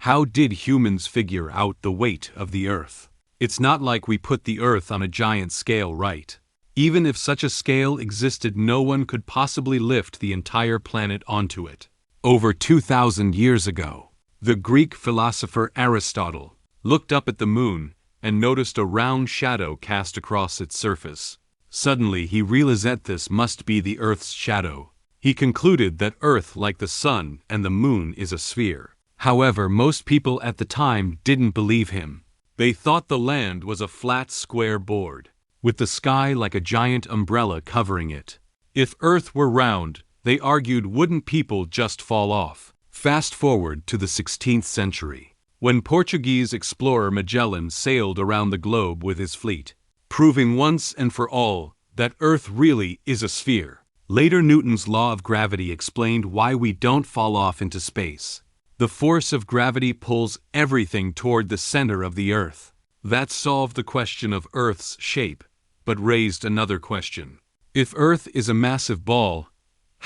How did humans figure out the weight of the Earth? It's not like we put the Earth on a giant scale, right? Even if such a scale existed, no one could possibly lift the entire planet onto it. Over 2,000 years ago, the Greek philosopher Aristotle looked up at the moon and noticed a round shadow cast across its surface. Suddenly he realized that this must be the Earth's shadow. He concluded that Earth, like the sun and the moon, is a sphere. However, most people at the time didn't believe him. They thought the land was a flat, square board, with the sky like a giant umbrella covering it. If Earth were round, they argued, wouldn't people just fall off? Fast forward to the 16th century, when Portuguese explorer Magellan sailed around the globe with his fleet, proving once and for all that Earth really is a sphere. Later, Newton's law of gravity explained why we don't fall off into space. The force of gravity pulls everything toward the center of the Earth. That solved the question of Earth's shape, but raised another question. If Earth is a massive ball,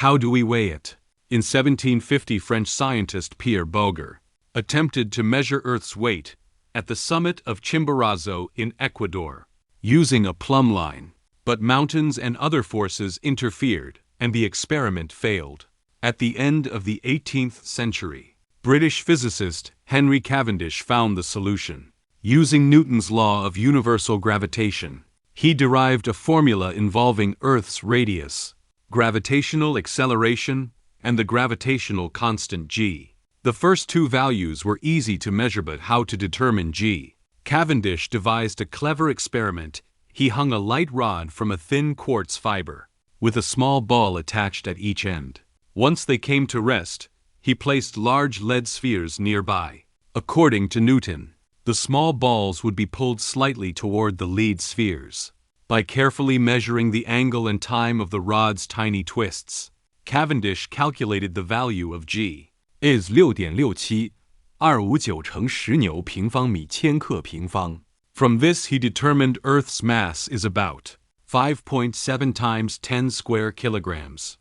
how do we weigh it? In 1750, French scientist Pierre Bouguer attempted to measure Earth's weight at the summit of Chimborazo in Ecuador, using a plumb line. But mountains and other forces interfered, and the experiment failed. At the end of the 18th century, British physicist Henry Cavendish found the solution. Using Newton's law of universal gravitation, he derived a formula involving Earth's radius, gravitational acceleration, and the gravitational constant g. The first two values were easy to measure, but how to determine g? Cavendish devised a clever experiment. He hung a light rod from a thin quartz fiber, with a small ball attached at each end. Once they came to rest, he placed large lead spheres nearby. According to Newton, the small balls would be pulled slightly toward the lead spheres. By carefully measuring the angle and time of the rod's tiny twists, Cavendish calculated the value of g is 6.67259乘10牛平方米千克平方. From this, he determined Earth's mass is about 5.7 times 10 square kilograms.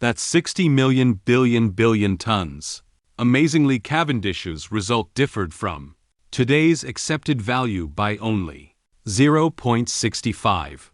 That's 60 million billion tons. Amazingly, Cavendish's result differed from today's accepted value by only 0.65.